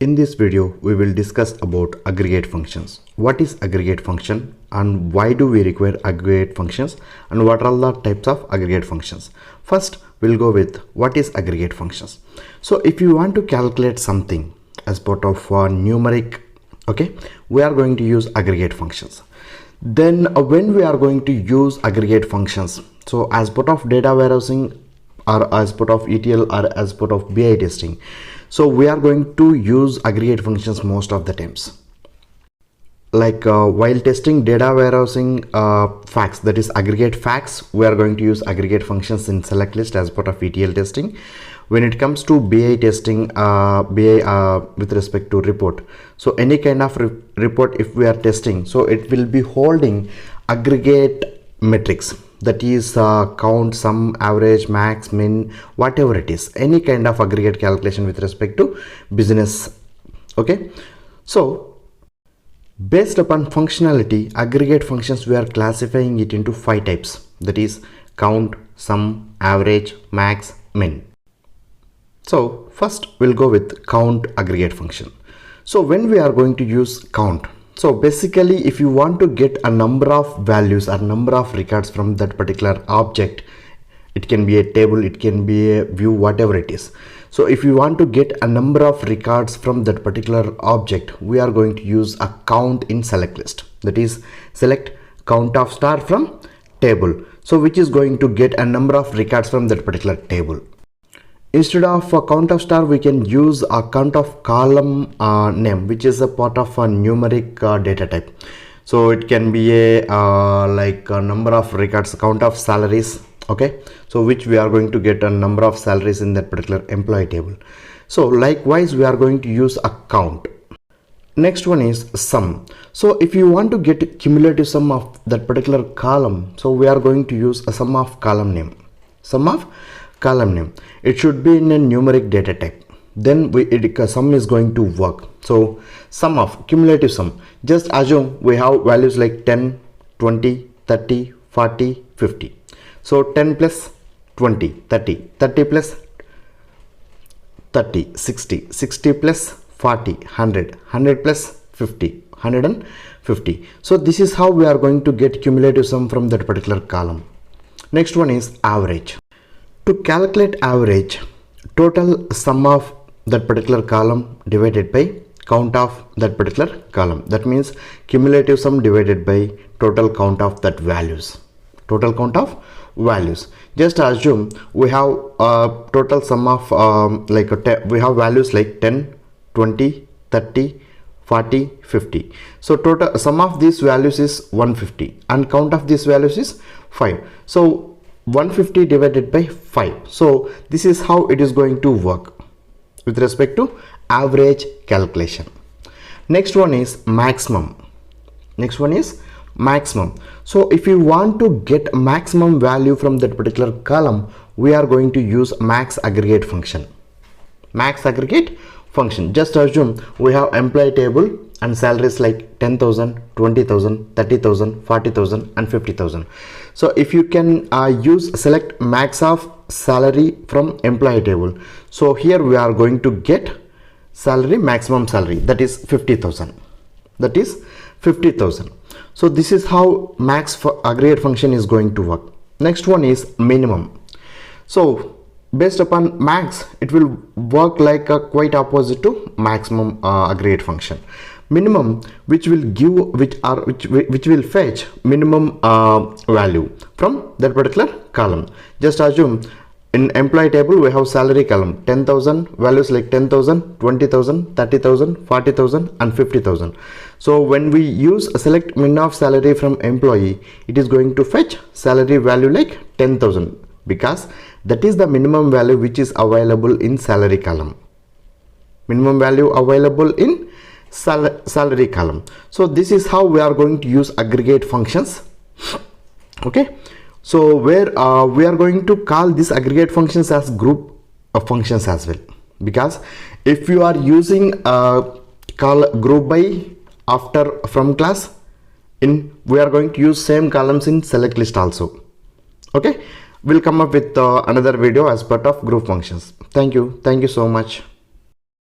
In this video, we will discuss about aggregate functions. What is aggregate function and why do we require aggregate functions and what are the types of aggregate functions? First, we'll go with what is aggregate functions. So if you want to calculate something as part of numeric, okay, we are going to use aggregate functions. Then when we are going to use aggregate functions, so as part of data warehousing or as part of ETL or as part of BI testing, so we are going to use aggregate functions most of the times. Like while testing data warehousing facts, that is aggregate facts, we are going to use aggregate functions in select list as part of ETL testing. When it comes to BI testing, with respect to report, so any kind of report if we are testing, so it will be holding aggregate metrics, that is count, sum, average, max, min, whatever it is, any kind of aggregate calculation with respect to business. Okay, so based upon functionality, aggregate functions, we are classifying it into 5 types, that is count, sum, average, max, min. So first we'll go with count aggregate function. So when we are going to use count, so basically if you want to get a number of values or number of records from that particular object, it can be a table, it can be a view, whatever it is. So if you want to get a number of records from that particular object, we are going to use a count in select list, that is select count of star from table, so which is going to get a number of records from that particular table. Instead of a count of star, we can use a count of column name, which is a part of a numeric data type. So it can be a like a number of records, count of salaries, okay, so which we are going to get a number of salaries in that particular employee table. So likewise we are going to use a count. Next one is sum. So if you want to get cumulative sum of that particular column, so we are going to use a sum of column name. Sum of column name, it should be in a numeric data type, then sum is going to work. So sum of cumulative sum, just assume we have values like 10, 20, 30, 40, 50. So 10 plus 20, 30, 30 plus 30, 60, 60 plus 40, 100, 100 plus 50, 150. So this is how we are going to get cumulative sum from that particular column. Next one is average. To calculate average, total sum of that particular column divided by count of that particular column. That means cumulative sum divided by total count of that values. Total count of values. Just assume we have total sum of we have values like 10, 20, 30, 40, 50. So total sum of these values is 150 and count of these values is 5. So 150 divided by 5. So this is how it is going to work with respect to average calculation. Next one is maximum. Next one is maximum. So if you want to get maximum value from that particular column, we are going to use max aggregate function. Max aggregate function. Just assume we have employee table and salaries like 10,000, 20,000, 30,000, 40,000 and 50,000. So if you can use select max of salary from employee table, so here we are going to get salary, maximum salary, that is 50,000, that is 50,000. So this is how max for aggregate function is going to work. Next one is minimum. So based upon max, it will work like a quite opposite to maximum aggregate function. Minimum, which will give which will fetch minimum value from that particular column. Just assume in employee table we have salary column 10,000, values like 10,000, 20,000, 30,000, 40,000 and 50,000. So when we use select min of salary from employee, it is going to fetch salary value like 10,000 because that is the minimum value which is available in salary column. Minimum value available in salary column. So this is how we are going to use aggregate functions. Okay, so where we are going to call these aggregate functions as group of functions as well, because if you are using call group by after from class, we are going to use same columns in select list also. Okay, we'll come up with another video as part of group functions. Thank you so much.